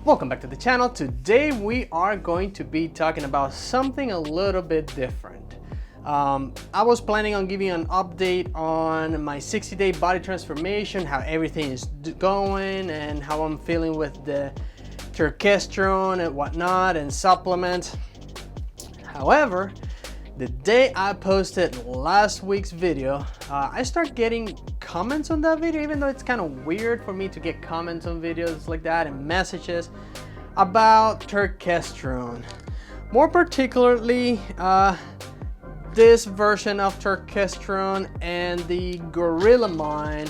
Welcome back to the channel. Today we are going to be talking about something a little bit different. I was planning on giving you an update on my 60-day body transformation, how everything is going and how I'm feeling with the turkesterone and whatnot and supplements. However, the day I posted last week's video, I start getting comments on that video, even though it's kind of weird for me to get comments on videos like that and messages about turkesterone. More particularly, this version of turkesterone and the Gorilla Mind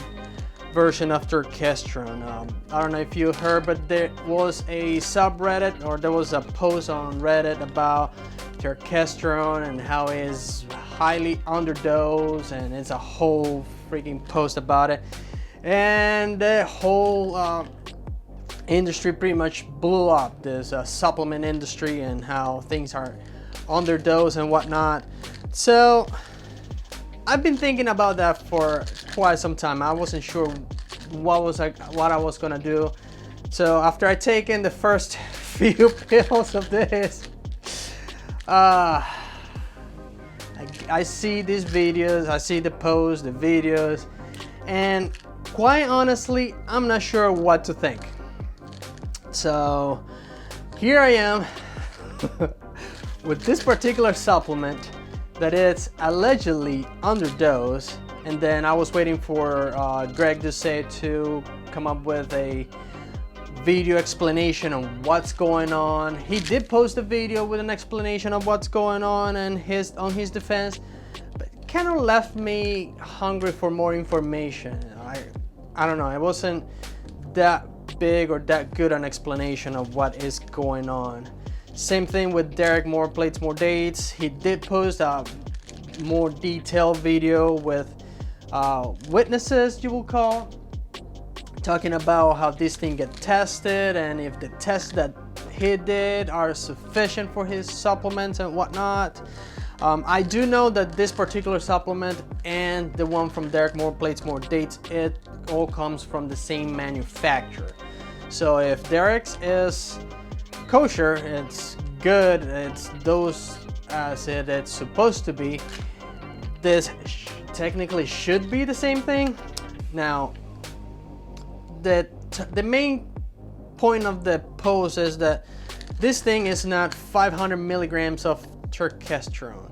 version of turkesterone. I don't know if you heard, but there was a subreddit, or there was a post on Reddit about turkesterone and how it is highly underdosed, and it's a whole freaking post about it, and the whole industry pretty much blew up, this supplement industry, and how things are underdosed and whatnot. So I've been thinking about that for quite some time. I wasn't sure what I was gonna do. So after I taken the first few pills of this, I see these videos, I see the posts, the videos, and quite honestly, I'm not sure what to think. So here I am with this particular supplement that it's allegedly underdosed, and then I was waiting for Greg to come up with a video explanation on what's going on. He did post a video with an explanation of what's going on and on his defense, but it kind of left me hungry for more information. I don't know, it wasn't that big or that good an explanation of what is going on. Same thing with Derek More Plates More Dates. He did post a more detailed video with witnesses, you will call, talking about how this thing get tested and if the tests that he did are sufficient for his supplements and whatnot. I do know that this particular supplement and the one from Derek More Plates More Dates, it all comes from the same manufacturer. So if Derek's is kosher, it's good, it's dosed as it's supposed to be, this technically should be the same thing. Now, the main point of the post is that this thing is not 500 milligrams of turkesterone.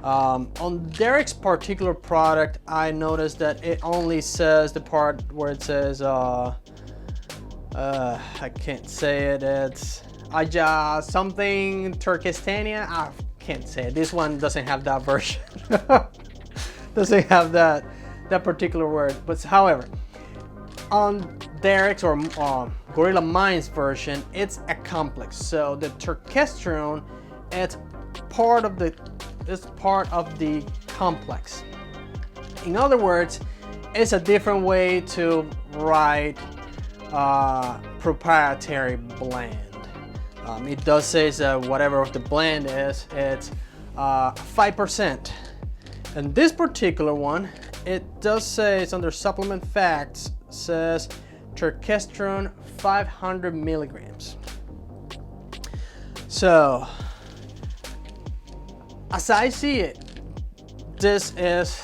On Derek's particular product, I noticed that it only says the part where it says I can't say it, it's something Turkestania, I can't say it. This one doesn't have that version. Doesn't have that particular word. But however, on Derek's or Gorilla Mind's version, it's a complex. So the turkesterone, it's part of the complex. In other words, it's a different way to write proprietary blend. It does say that whatever the blend is, it's 5%. And this particular one, it does say, it's under supplement facts, says turkesterone 500 milligrams. So, as I see it, this is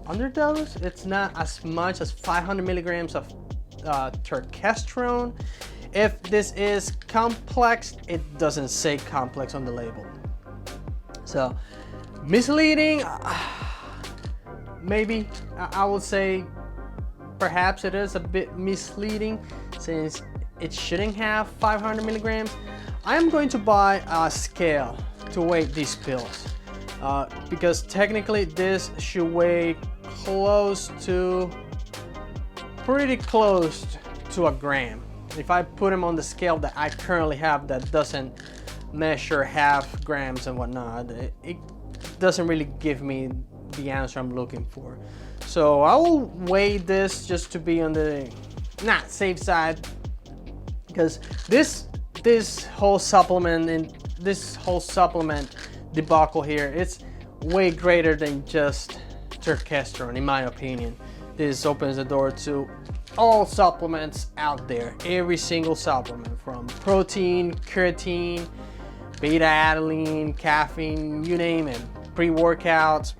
underdosed. It's not as much as 500 milligrams of turkesterone. If this is complex, it doesn't say complex on the label. So, misleading, maybe. I would say perhaps it is a bit misleading since it shouldn't have 500 milligrams. I am going to buy a scale to weigh these pills because technically this should weigh pretty close to a gram. If I put them on the scale that I currently have that doesn't measure half grams and whatnot, it doesn't really give me the answer I'm looking for. So I will weigh this just to be on the not safe side, because this whole supplement debacle here, it's way greater than just turkesterone, in my opinion. This opens the door to all supplements out there, every single supplement, from protein, creatine, beta-alanine, caffeine, you name it, pre-workouts.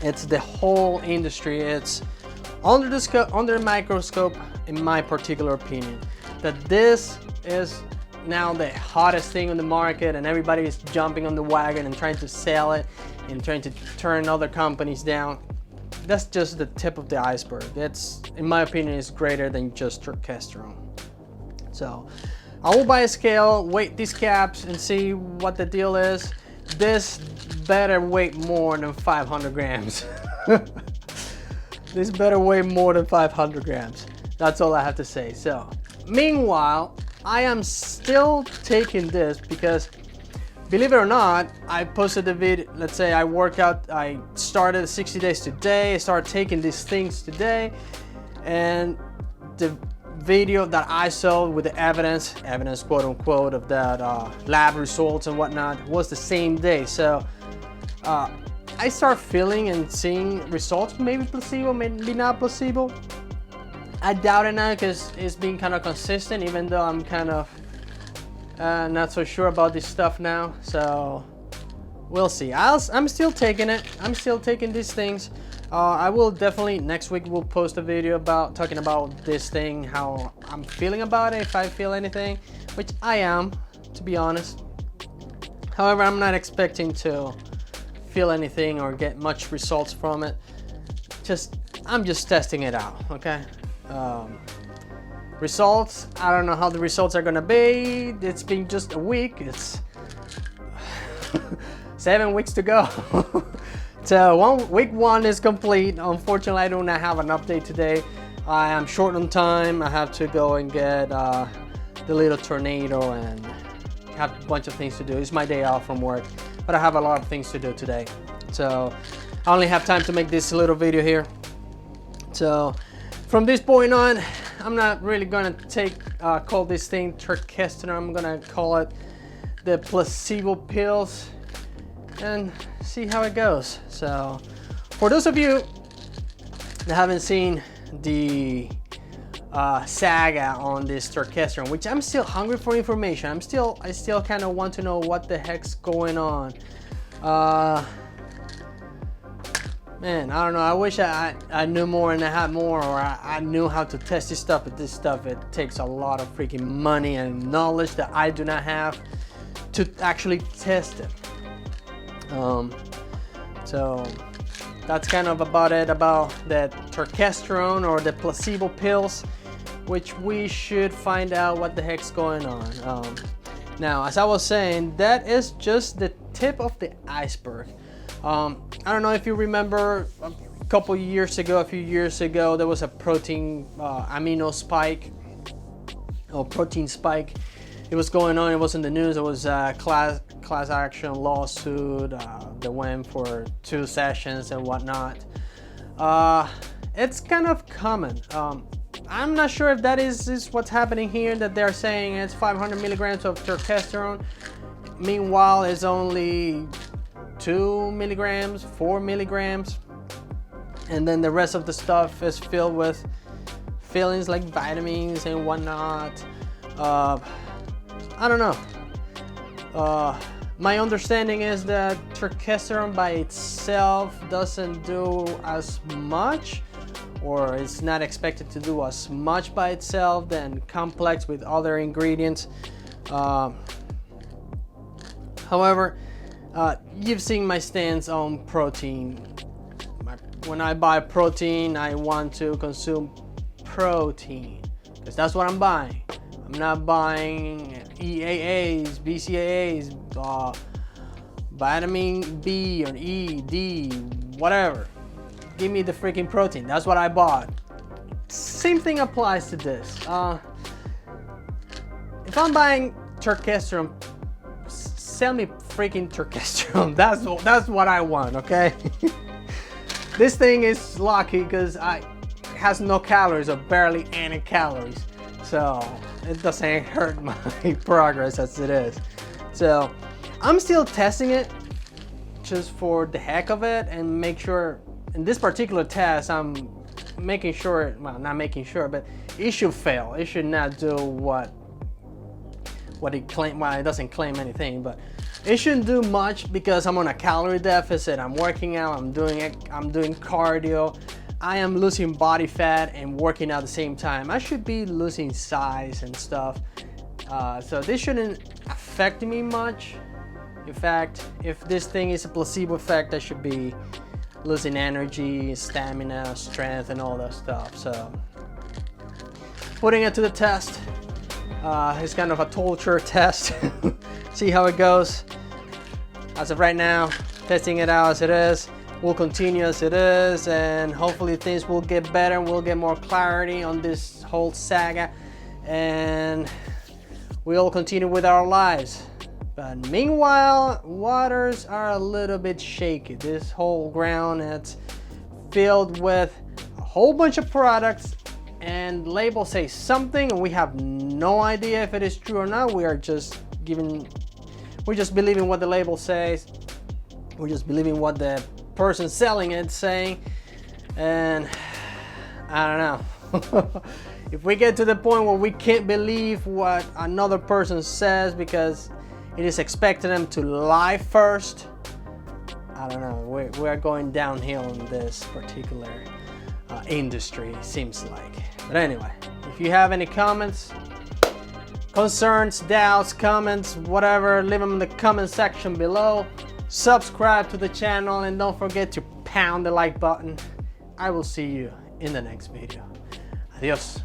It's the whole industry. It's under the microscope, in my particular opinion, that this is now the hottest thing on the market, and everybody is jumping on the wagon and trying to sell it and trying to turn other companies down. That's just the tip of the iceberg. That's, in my opinion, is greater than just turkesterone. So I will buy a scale, weight these caps, and see what the deal is. This better weigh more than 500 grams. This better weigh more than 500 grams. That's all I have to say. So meanwhile, I am still taking this because, believe it or not, I posted the video. Let's say I work out, I started 60 days today, I started taking these things today, and the video that I saw with the evidence quote unquote, of that lab results and whatnot was the same day. So I start feeling and seeing results, maybe placebo, maybe not placebo. I doubt it now because it's been kind of consistent, even though I'm kind of not so sure about this stuff now. So we'll see. I'm still taking it. I'm still taking these things. I will definitely, next week we'll post a video about talking about this thing, how I'm feeling about it, if I feel anything, which I am, to be honest. However, I'm not expecting to feel anything or get much results from it. I'm just testing it out, okay? Results, I don't know how the results are gonna be. It's been just a week. It's 7 weeks to go. So week one is complete. Unfortunately, I do not have an update today. I am short on time. I have to go and get the little tornado and have a bunch of things to do. It's my day off from work, but I have a lot of things to do today. So I only have time to make this little video here. So from this point on, I'm not really gonna call this thing turkesterone. I'm gonna call it the placebo pills and see how it goes. So for those of you that haven't seen the saga on this turkesterone, which I'm still hungry for information, I still kind of want to know what the heck's going on. Man, I don't know. I wish I knew more and I had more, or I knew how to test this stuff. But this stuff, it takes a lot of freaking money and knowledge that I do not have to actually test it. So that's kind of about it about the turkesterone or the placebo pills, which we should find out what the heck's going on. Now, as I was saying, that is just the tip of the iceberg. I don't know if you remember a few years ago, there was a protein amino spike or protein spike. It was going on. It was in the news. It was a class action lawsuit that went for 2 sessions and whatnot. It's kind of common. I'm not sure if that is what's happening here, that they're saying it's 500 milligrams of turkesterone. Meanwhile, it's only 2 milligrams, 4 milligrams, and then the rest of the stuff is filled with fillings like vitamins and whatnot. I don't know. My understanding is that turkesterone by itself doesn't do as much, or it's not expected to do as much by itself than complex with other ingredients. However, you've seen my stance on protein. When I buy protein, I want to consume protein because that's what I'm buying. I'm not buying EAAs, BCAAs, vitamin B or E, D, whatever. Give me the freaking protein. That's what I bought. Same thing applies to this. If I'm buying turkesterone, sell me freaking turkesterone. That's what I want, okay? This thing is lucky because it has no calories or barely any calories. So it doesn't hurt my progress as it is. So I'm still testing it just for the heck of it and make sure in this particular test I'm making sure, well, not making sure, but it should fail. It should not do what it claim. Well, it doesn't claim anything, but it shouldn't do much because I'm on a calorie deficit. I'm working out. I'm doing cardio. I am losing body fat and working out at the same time. I should be losing size and stuff. So this shouldn't affect me much. In fact, if this thing is a placebo effect, I should be losing energy, stamina, strength, and all that stuff. So putting it to the test. It's kind of a torture test. See how it goes. As of right now, testing it out as it is. We'll continue as it is, and hopefully things will get better and we'll get more clarity on this whole saga, and we'll continue with our lives. But meanwhile, waters are a little bit shaky. This whole ground is filled with a whole bunch of products, and labels say something and we have no idea if it is true or not. We're just believing what the label says. We're just believing what the person selling it saying, and I don't know. If we get to the point where we can't believe what another person says because it is expecting them to lie first, I don't know. We're going downhill in this particular industry, it seems like. But anyway, if you have any comments, concerns, doubts, comments, whatever, leave them in the comment section below. Subscribe to the channel and don't forget to pound the like button. I will see you in the next video. Adios.